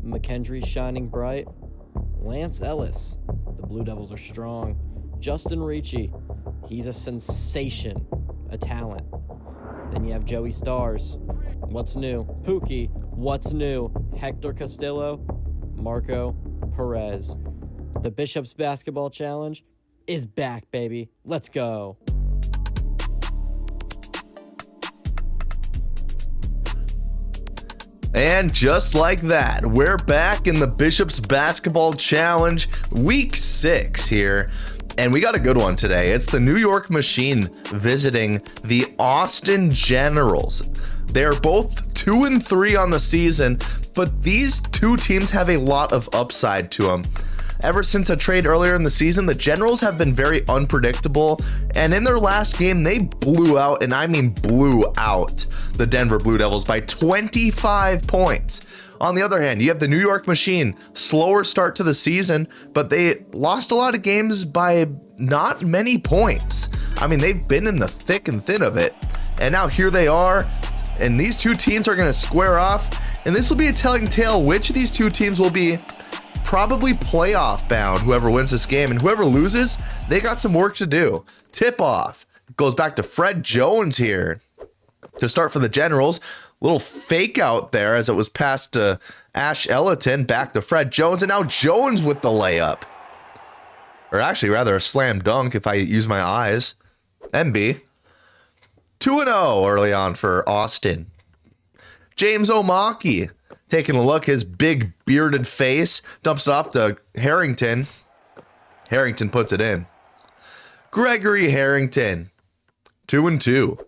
McKendry's shining bright. Lance Ellis. The Blue Devils are strong. Justin Ricci. He's a sensation. A talent. Then you have Joey Stars. What's new? Pookie. What's new? Hector Castillo. Marco Perez. The Bishops Basketball Challenge is back, baby. Let's go. And just like that, we're back in the Bishops Basketball Challenge, week 6 here. And we got a good one today. It's the New York Machine visiting the Austin Generals. They're both 2-3 on the season, but these two teams have a lot of upside to them. Ever since a trade earlier in the season, the Generals have been very unpredictable, and in their last game, they blew out, and I mean blew out, the Denver Blue Devils by 25 points. On the other hand, you have the New York Machine, slower start to the season, but they lost a lot of games by not many points. I mean, they've been in the thick and thin of it, and now here they are, and these two teams are going to square off, and this will be a telling tale which of these two teams will be probably playoff bound, whoever wins this game, and whoever loses, they got some work to do. Tip off goes back to Fred Jones here to start for the Generals. Little fake out there as it was passed to Ash Elliton, back to Fred Jones, and now Jones with the layup. Or actually, rather a slam dunk if I use my eyes. MB. 2-0 early on for Austin. James Omaki taking a look, his big bearded face, dumps it off to Harrington. Harrington puts it in. Gregory Harrington, 2-2.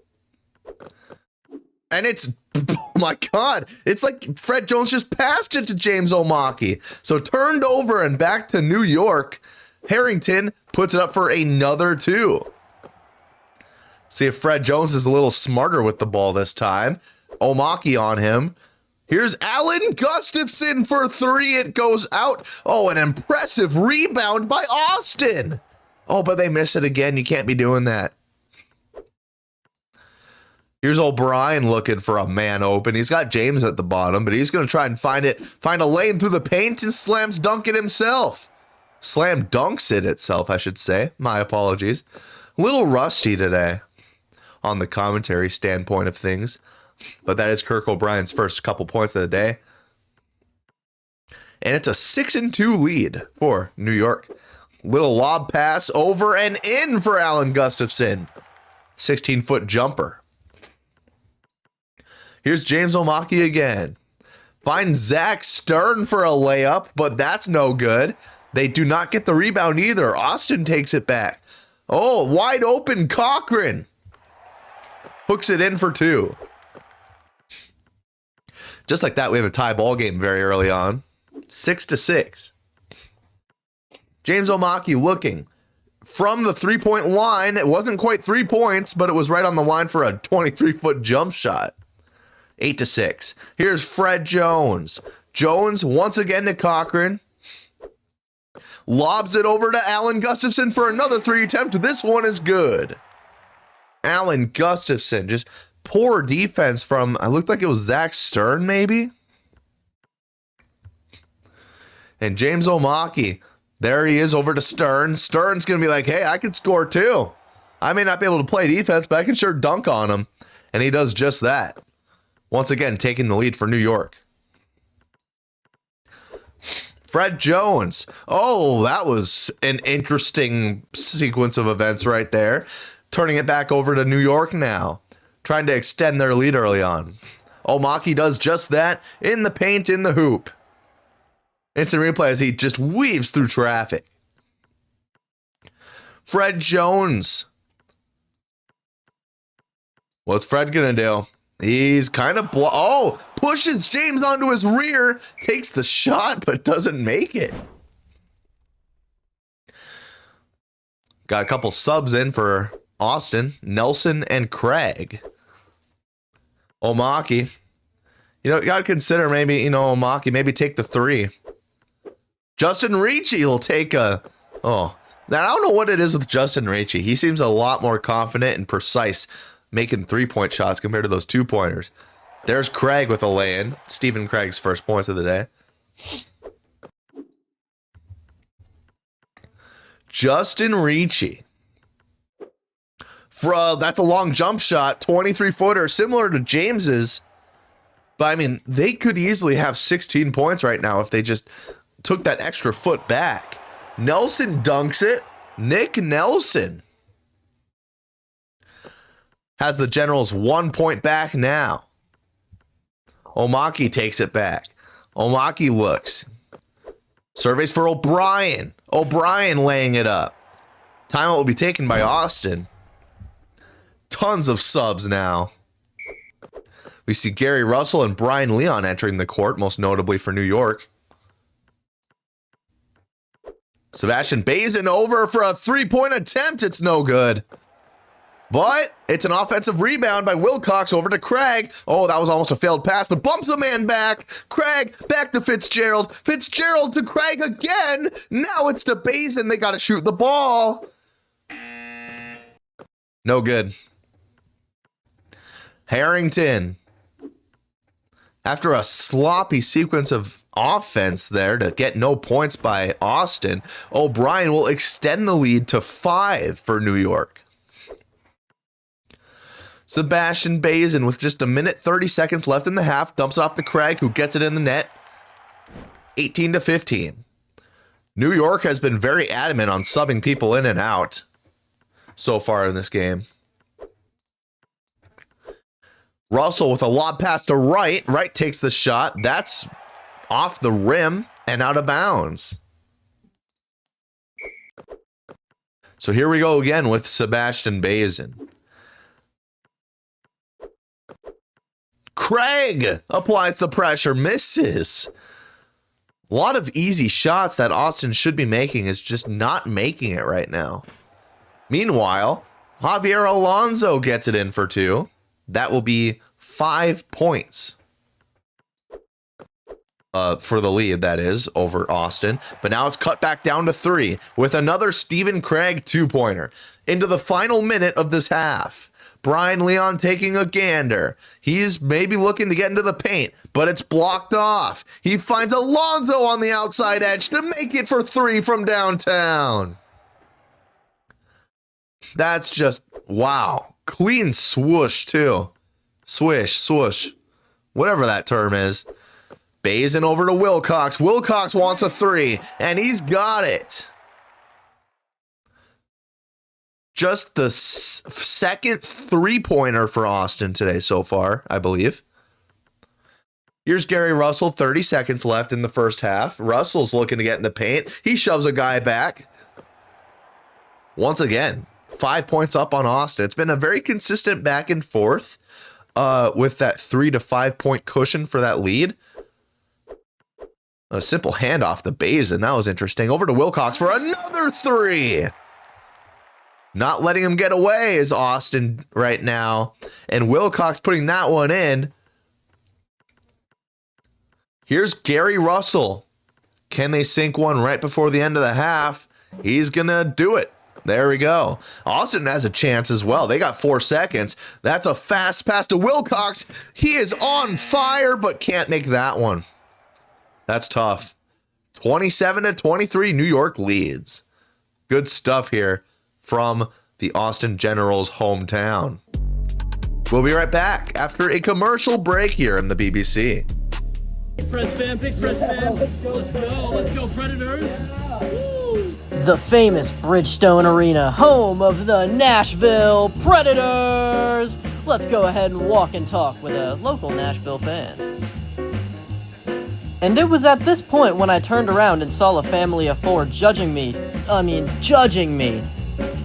And it's, oh my God, it's like Fred Jones just passed it to James Omaki. So turned over and back to New York. Harrington puts it up for another 2. See if Fred Jones is a little smarter with the ball this time. Omaki on him. Here's Alan Gustafson for 3. It goes out. Oh, an impressive rebound by Austin. Oh, but they miss it again. You can't be doing that. Here's O'Brien looking for a man open. He's got James at the bottom, but he's going to try and find a lane through the paint and slams dunk it himself. Slam dunks it itself, I should say. My apologies. A little rusty today on the commentary standpoint of things. But that is Kirk O'Brien's first couple points of the day. And it's a 6-2 lead for New York. Little lob pass over and in for Alan Gustafson. 16-foot jumper. Here's James Omaki again. Finds Zach Stern for a layup, but that's no good. They do not get the rebound either. Austin takes it back. Oh, wide open Cochran. Hooks it in for 2. Just like that, we have a tie ball game very early on. 6-6. James Omaki looking from the 3-point line. It wasn't quite 3 points, but it was right on the line for a 23-foot jump shot. 8-6. Here's Fred Jones. Jones once again to Cochran. Lobs it over to Alan Gustafson for another 3 attempt. This one is good. Alan Gustafson, just poor defense from, it looked like it was Zach Stern maybe. And James Omaki, there he is over to Stern. Stern's going to be like, hey, I can score too. I may not be able to play defense, but I can sure dunk on him. And he does just that. Once again, taking the lead for New York. Fred Jones. Oh, that was an interesting sequence of events right there. Turning it back over to New York now. Trying to extend their lead early on. Omaki does just that in the paint, in the hoop. Instant replay as he just weaves through traffic. Fred Jones. What's Fred gonna do? He's kind of pushes James onto his rear, takes the shot, but doesn't make it. Got a couple subs in for Austin, Nelson and Craig. Omaki. You got to consider maybe, Omaki, maybe take the 3. Justin Ricci will take now I don't know what it is with Justin Ricci. He seems a lot more confident and precise making 3-point shots compared to those 2-pointers. There's Craig with a lay-in. Stephen Craig's first points of the day. Justin Ricci. That's a long jump shot, 23-footer, similar to James's. But, I mean, they could easily have 16 points right now if they just took that extra foot back. Nelson dunks it. Nick Nelson has the Generals 1 point back now. Omaki takes it back. Omaki looks. Surveys for O'Brien. O'Brien laying it up. Timeout will be taken by Austin. Tons of subs now. We see Gary Russell and Brian Leon entering the court, most notably for New York. Sebastian Bazin over for a three-point attempt. It's no good. But it's an offensive rebound by Wilcox over to Craig. Oh, that was almost a failed pass, but bumps the man back. Craig back to Fitzgerald. Fitzgerald to Craig again. Now it's to Bazin. They got to shoot the ball. No good. Harrington. After a sloppy sequence of offense there to get no points by Austin, O'Brien will extend the lead to 5 for New York. Sebastian Bazin with just a minute 30 seconds left in the half dumps off to Craig, who gets it in the net. 18-15. New York has been very adamant on subbing people in and out so far in this game. Russell with a lob pass to Wright. Wright takes the shot. That's off the rim and out of bounds. So here we go again with Sebastian Bazin. Craig applies the pressure, misses. A lot of easy shots that Austin should be making is just not making it right now. Meanwhile, Javier Alonso gets it in for 2. That will be 5 points for the lead, that is, over Austin. But now it's cut back down to 3 with another Stephen Craig 2-pointer into the final minute of this half. Brian Leon taking a gander. He's maybe looking to get into the paint, but it's blocked off. He finds Alonso on the outside edge to make it for 3 from downtown. That's just, wow. Clean swoosh, too. Swish, swoosh. Whatever that term is. Bazin over to Wilcox. Wilcox wants a 3, and he's got it. Just the second 3-pointer for Austin today so far, I believe. Here's Gary Russell, 30 seconds left in the first half. Russell's looking to get in the paint. He shoves a guy back. Once again, 5 points up on Austin. It's been a very consistent back and forth with that 3 to 5 point cushion for that lead. A simple handoff to Bazin. That was interesting. Over to Wilcox for another 3. Not letting him get away is Austin right now. And Wilcox putting that one in. Here's Gary Russell. Can they sink one right before the end of the half? He's going to do it. There we go. Austin has a chance as well. They got 4 seconds. That's a fast pass to Wilcox. He is on fire, but can't make that one. That's tough. 27-23, New York leads. Good stuff here from the Austin Generals' hometown. We'll be right back after a commercial break here in the BBC. Preds fan, big Preds fan. Let's go Predators. Woo! The famous Bridgestone Arena, home of the Nashville Predators. Let's go ahead and walk and talk with a local Nashville fan. And it was at this point when I turned around and saw a family of 4 judging me.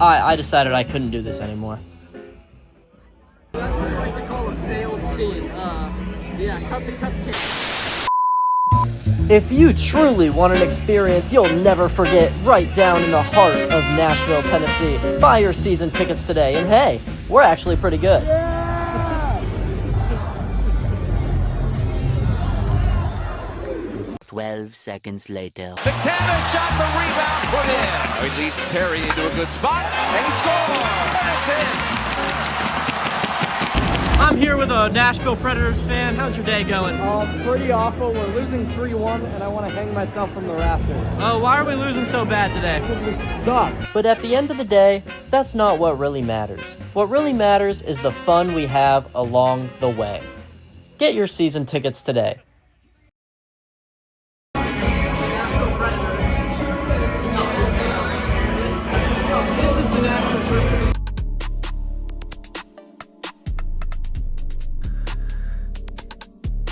I decided I couldn't do this anymore. That's what I like to call a failed scene. Cut the camera. If you truly want an experience you'll never forget right down in the heart of Nashville, Tennessee, buy your season tickets today. And hey, we're actually pretty good. 12 seconds later. McTavish shot, the rebound put in. He leads Terry into a good spot, and he scores. And it's in. I'm here with a Nashville Predators fan. How's your day going? Pretty awful. We're losing 3-1, and I want to hang myself from the rafters. Oh, why are we losing so bad today? We suck. But at the end of the day, that's not what really matters. What really matters is the fun we have along the way. Get your season tickets today.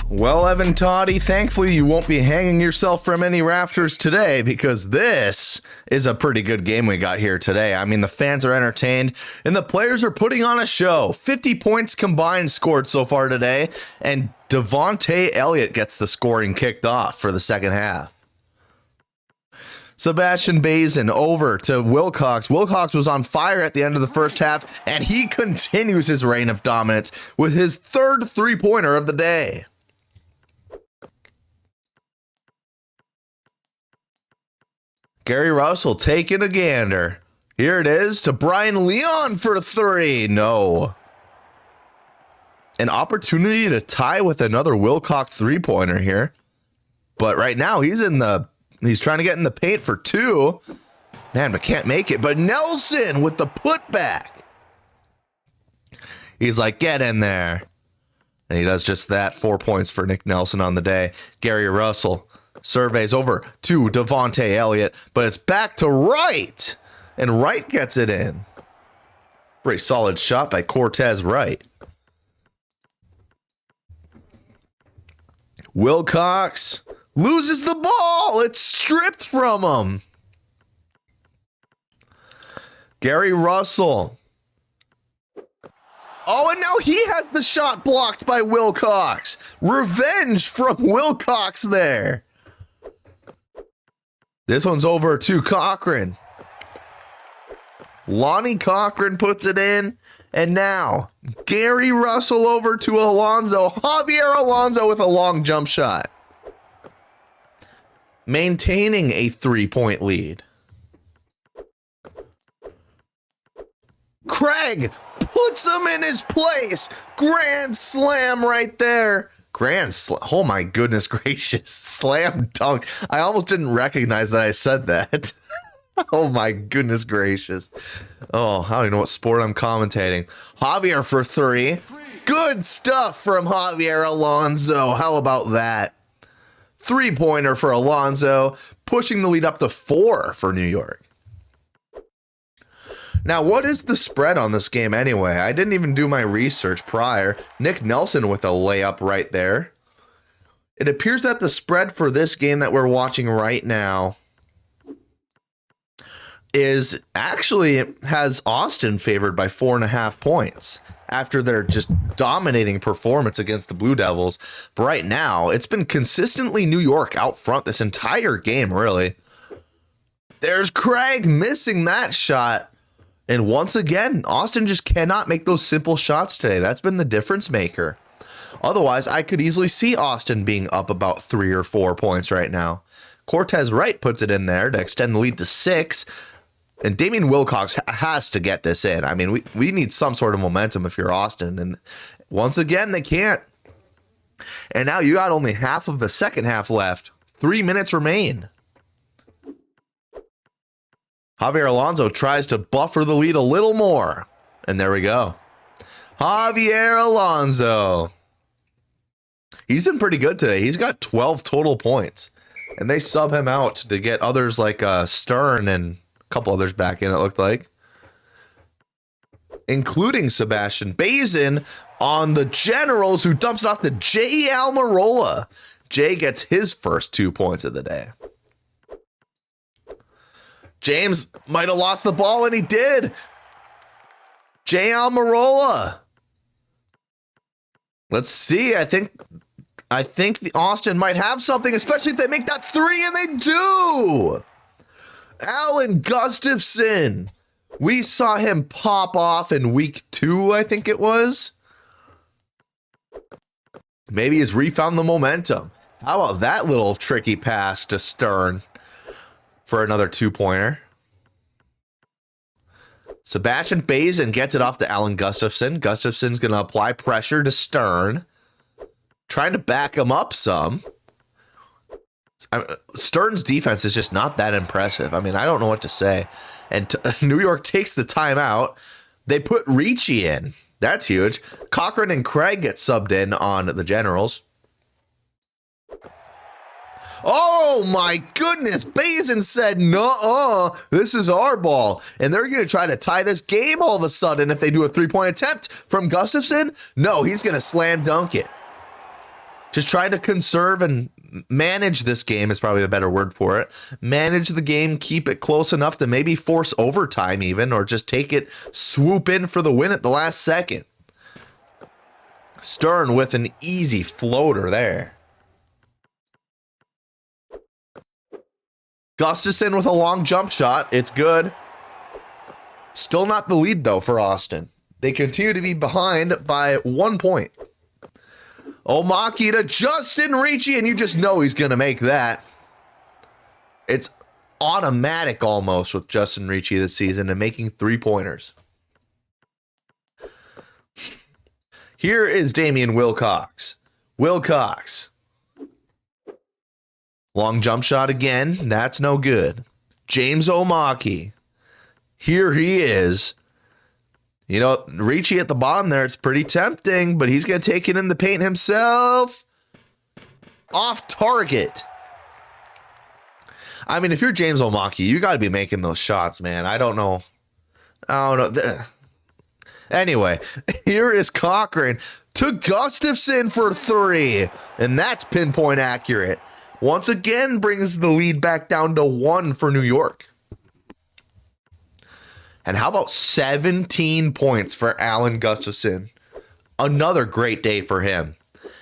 Well, Evan Toddy, thankfully you won't be hanging yourself from any rafters today because this is a pretty good game we got here today. I mean, the fans are entertained and the players are putting on a show. 50 points combined scored so far today, and Devontae Elliott gets the scoring kicked off for the second half. Sebastian Bazin over to Wilcox. Wilcox was on fire at the end of the first half, and he continues his reign of dominance with his third three-pointer of the day. Gary Russell taking a gander. Here it is to Brian Leon for three. No. An opportunity to tie with another Wilcox three-pointer here. But right now he's trying to get in the paint for two. Man, but can't make it. But Nelson with the putback. He's like, get in there. And he does just that. 4 points for Nick Nelson on the day. Gary Russell surveys over to Devontae Elliott, but it's back to Wright, and Wright gets it in. Pretty solid shot by Cortez Wright. Wilcox loses the ball. It's stripped from him. Gary Russell. Oh, and now he has the shot blocked by Wilcox. Revenge from Wilcox there. This one's over to Cochran. Lonnie Cochran puts it in. And now, Gary Russell over to Alonso. Javier Alonso with a long jump shot. Maintaining a 3-point lead. Craig puts him in his place. Grand slam right there. Oh my goodness gracious. Slam dunk. I almost didn't recognize that I said that. Oh my goodness gracious. Oh, I don't even know what sport I'm commentating. Javier for three. Good stuff from Javier Alonso. How about that? 3-pointer for Alonso, pushing the lead up to 4 for New York. Now, what is the spread on this game anyway? I didn't even do my research prior. Nick Nelson with a layup right there. It appears that the spread for this game that we're watching right now is actually has Austin favored by 4.5 points after their just dominating performance against the Blue Devils. But right now, it's been consistently New York out front this entire game, really. There's Craig missing that shot. And once again, Austin just cannot make those simple shots today. That's been the difference maker. Otherwise, I could easily see Austin being up about 3 or 4 points right now. Cortez Wright puts it in there to extend the lead to 6. And Damian Wilcox has to get this in. I mean, we need some sort of momentum if you're Austin. And once again, they can't. And now you got only half of the second half left. 3 minutes remain. Javier Alonso tries to buffer the lead a little more. And there we go. Javier Alonso. He's been pretty good today. He's got 12 total points. And they sub him out to get others like Stern and a couple others back in, it looked like. Including Sebastian Bazin on the Generals, who dumps it off to Jay Almirola. Jay gets his first 2 points of the day. James might have lost the ball, and he did. Jay Almirola. Let's see. I think the Austin might have something, especially if they make that 3, and they do. Alan Gustafson. We saw him pop off in week 2, I think it was. Maybe he's refound the momentum. How about that little tricky pass to Stern for another 2-pointer? Sebastian Bazin gets it off to Alan Gustafson. Gustafson's going to apply pressure to Stern, trying to back him up some. Stern's defense is just not that impressive. I mean, I don't know what to say. And New York takes the timeout. They put Ricci in. That's huge. Cochran and Craig get subbed in on the Generals. Oh my goodness. Bazin said, "Nuh-uh, this is our ball." And they're going to try to tie this game all of a sudden if they do a 3-point attempt from Gustafson. No, he's going to slam dunk it. Just trying to conserve and manage this game is probably the better word for it. Manage the game, keep it close enough to maybe force overtime even, or just take it, swoop in for the win at the last second. Stern with an easy floater there. Gustafson with a long jump shot. It's good. Still not the lead, though, for Austin. They continue to be behind by 1 point. Omaki to Justin Ricci, and you just know he's going to make that. It's automatic almost with Justin Ricci this season and making 3-pointers. Here is Damian Wilcox. Wilcox. Long jump shot again. That's no good. James Omaki. Here he is. You know, Ricci at the bottom there, it's pretty tempting, but he's going to take it in the paint himself. Off target. I mean, if you're James Omaki, you got to be making those shots, man. I don't know. Anyway, here is Cochran to Gustafson for 3, and that's pinpoint accurate. Once again, brings the lead back down to 1 for New York. And how about 17 points for Alan Gustafson? Another great day for him.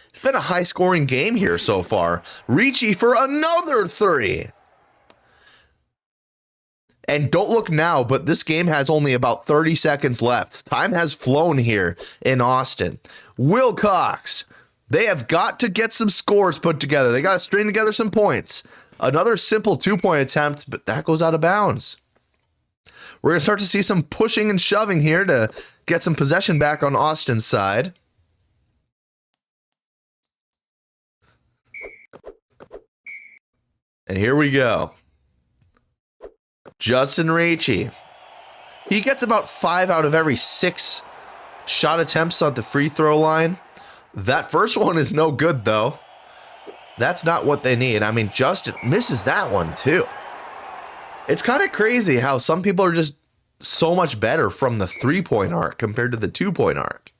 It's been a high-scoring game here so far. Ricci for another 3. And don't look now, but this game has only about 30 seconds left. Time has flown here in Austin. Wilcox, they have got to get some scores put together. They got to string together some points. Another simple 2-point attempt, but that goes out of bounds. We're going to start to see some pushing and shoving here to get some possession back on Austin's side. And here we go. Justin Ricci. He gets about 5 out of every 6 shot attempts on the free throw line. That first one is no good, though. That's not what they need. I mean, Justin misses that one, too. It's kind of crazy how some people are just so much better from the 3-point arc compared to the 2-point arc.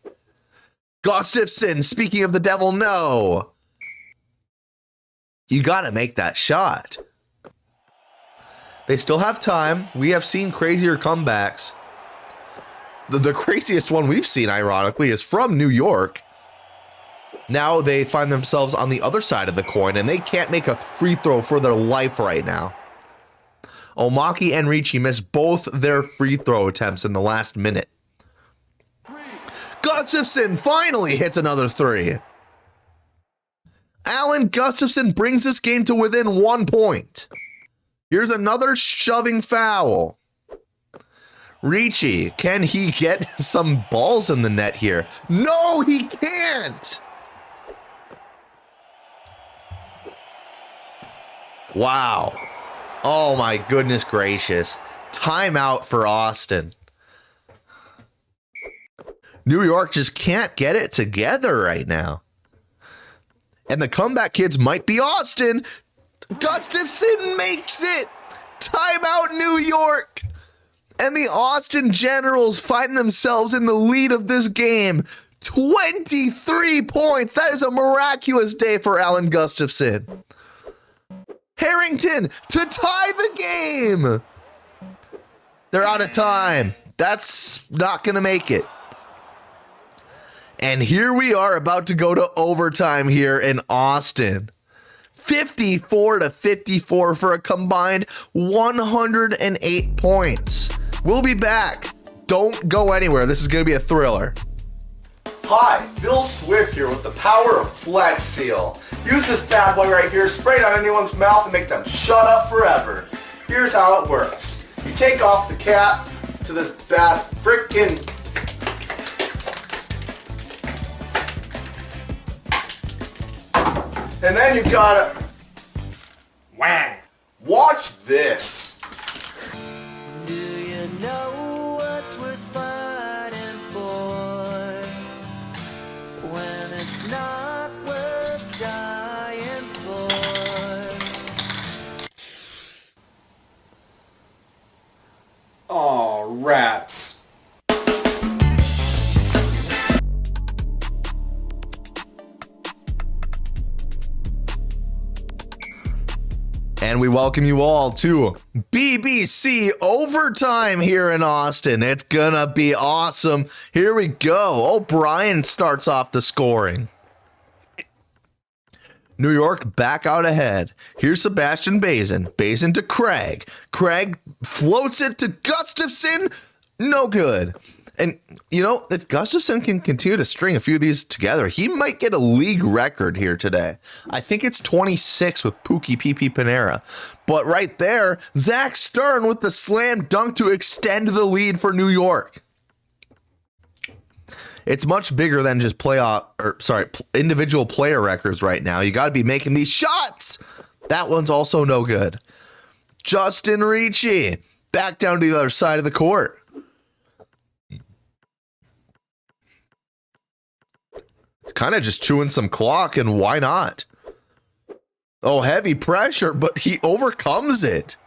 Gustafson, speaking of the devil, no. You got to make that shot. They still have time. We have seen crazier comebacks. The craziest one we've seen, ironically, is from New York. Now they find themselves on the other side of the coin, and they can't make a free throw for their life right now. Omaki and Ricci missed both their free throw attempts in the last minute. Gustafson finally hits another 3. Alan Gustafson brings this game to within 1 point. Here's another shoving foul. Ricci, can he get some balls in the net here? No, he can't. Wow. Oh my goodness gracious. Timeout for Austin. New York just can't get it together right now. And the comeback kids might be Austin. Gustafson makes it. Timeout New York. And the Austin Generals find themselves in the lead of this game. 23 points. That is a miraculous day for Alan Gustafson. Harrington to tie the game. They're out of time. That's not going to make it. And here we are about to go to overtime here in Austin. 54-54 for a combined 108 points. We'll be back. Don't go anywhere. This is going to be a thriller. Hi, Phil Swift here with the power of Flex Seal. Use this bad boy right here, spray it on anyone's mouth and make them shut up forever. Here's how it works. You take off the cap, to this bad freaking. And then you gotta. Whang! Watch this. Do you know what's worth fighting for when it's not worth dying for? Aw, rats. And we welcome you all to BBC Overtime here in Austin. It's gonna be awesome. Here we go. O'Brien starts off the scoring. New York back out ahead. Here's Sebastian Bazin. Bazin to Craig. Craig floats it to Gustafson. No good. And, you know, if Gustafson can continue to string a few of these together, he might get a league record here today. I think it's 26 with Pookie PP Panera. But right there, Zach Stern with the slam dunk to extend the lead for New York. It's much bigger than just individual player records right now. You got to be making these shots. That one's also no good. Justin Ricci back down to the other side of the court. Kind of just chewing some clock, and why not? Oh, heavy pressure, but he overcomes it.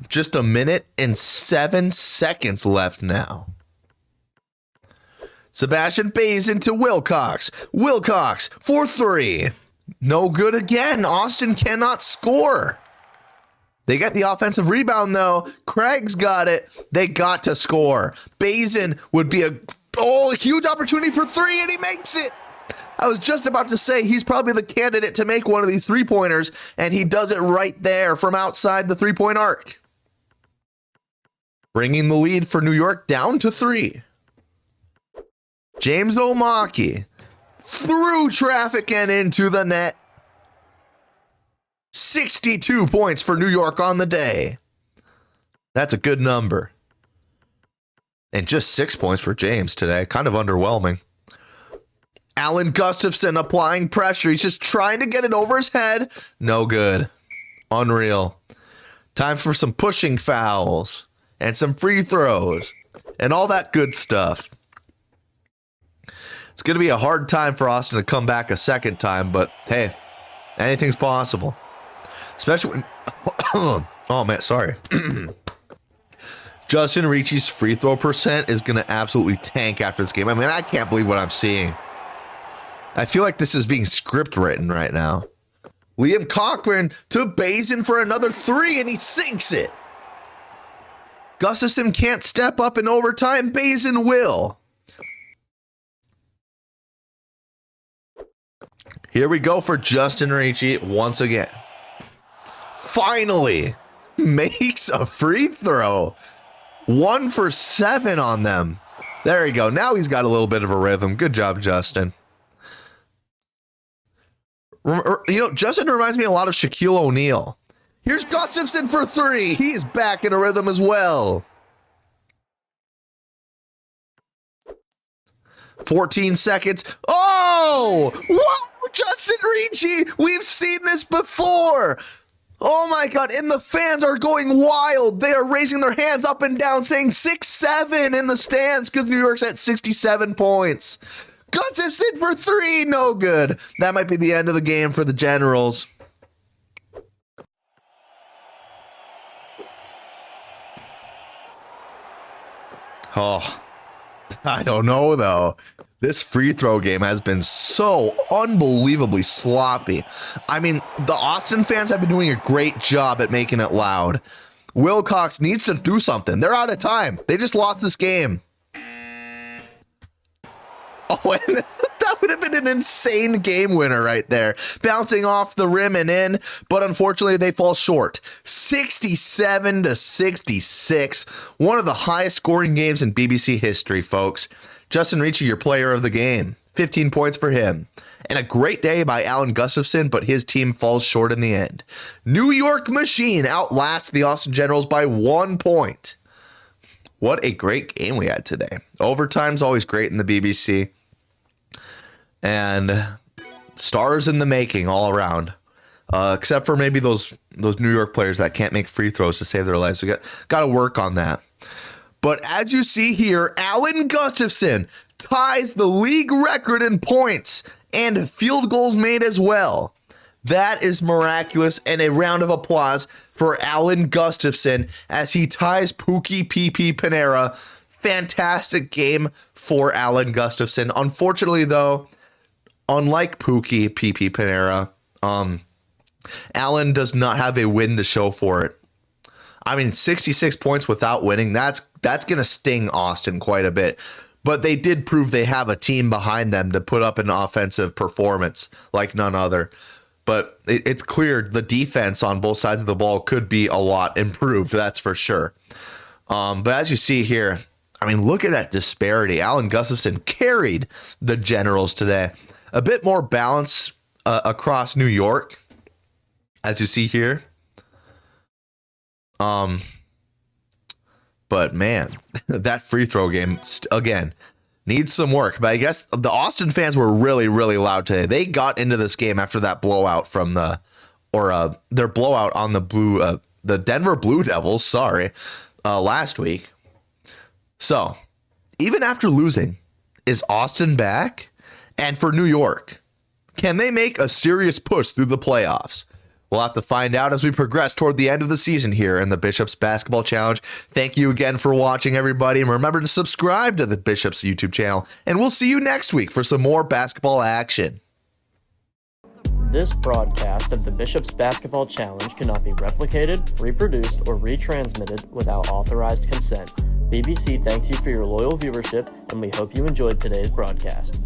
Just a minute and 7 seconds left now. Sebastian Bazin to Wilcox. Wilcox for 3. No good again. Austin cannot score. They get the offensive rebound, though. Craig's got it. They got to score. Bazin would be a huge opportunity for 3, and he makes it. I was just about to say he's probably the candidate to make one of these 3-pointers, and he does it right there from outside the 3-point arc. Bringing the lead for New York down to 3. James Omaki through traffic and into the net. 62 points for New York on the day. That's a good number. And just 6 points for James today. Kind of underwhelming. Alan Gustafson applying pressure. He's just trying to get it over his head. No good. Unreal. Time for some pushing fouls and some free throws and all that good stuff. It's going to be a hard time for Austin to come back a second time, but hey, anything's possible. Especially when... oh, man, sorry. Justin Ricci's free throw percent is going to absolutely tank after this game. I mean, I can't believe what I'm seeing. I feel like this is being script written right now. Liam Cochran to Bazin for another 3, and he sinks it. Gustafson can't step up in overtime. Bazin will. Here we go for Justin Ricci once again. Finally makes a free throw. 1 for 7 on them. There you go. Now he's got a little bit of a rhythm. Good job, Justin. You know, Justin reminds me a lot of Shaquille O'Neal. Here's Gustafson for 3. He is back in a rhythm as well. 14 seconds. Oh! What? Justin Ricci! We've seen this before! Oh my God, and the fans are going wild. They are raising their hands up and down saying 6-7 in the stands because New York's at 67 points. Gustafson for 3, no good. That might be the end of the game for the Generals. Oh, I don't know though. This free throw game has been so unbelievably sloppy. I mean, the Austin fans have been doing a great job at making it loud. Wilcox needs to do something. They're out of time. They just lost this game. Oh, and that would have been an insane game winner right there. Bouncing off the rim and in, but unfortunately they fall short. 67-66. One of the highest scoring games in BBC history, folks. Justin Ricci, your player of the game. 15 points for him. And a great day by Alan Gustafson, but his team falls short in the end. New York Machine outlasts the Austin Generals by 1 point. what a great game we had today. Overtime's always great in the BBC. And stars in the making all around. Except for maybe those New York players that can't make free throws to save their lives. We got to work on that. But as you see here, Alan Gustafson ties the league record in points and field goals made as well. That is miraculous, and a round of applause for Alan Gustafson as he ties Pookie PP Panera. Fantastic game for Alan Gustafson. Unfortunately, though, unlike Pookie PP Panera, Allen does not have a win to show for it. I mean, 66 points without winning, that's going to sting Austin quite a bit. But they did prove they have a team behind them to put up an offensive performance like none other. But it's clear the defense on both sides of the ball could be a lot improved, that's for sure. But as you see here, I mean, look at that disparity. Alan Gustafson carried the Generals today. A bit more balance across New York, as you see here. But man, that free throw game, again, needs some work. But I guess the Austin fans were really, really loud today. They got into this game after that blowout from their blowout on the Denver Blue Devils, last week. So even after losing, is Austin back? And for New York, can they make a serious push through the playoffs? We'll have to find out as we progress toward the end of the season here in the Bishops Basketball Challenge. Thank you again for watching, everybody. And remember to subscribe to the Bishops YouTube channel. And we'll see you next week for some more basketball action. This broadcast of the Bishops Basketball Challenge cannot be replicated, reproduced, or retransmitted without authorized consent. BBC thanks you for your loyal viewership, and we hope you enjoyed today's broadcast.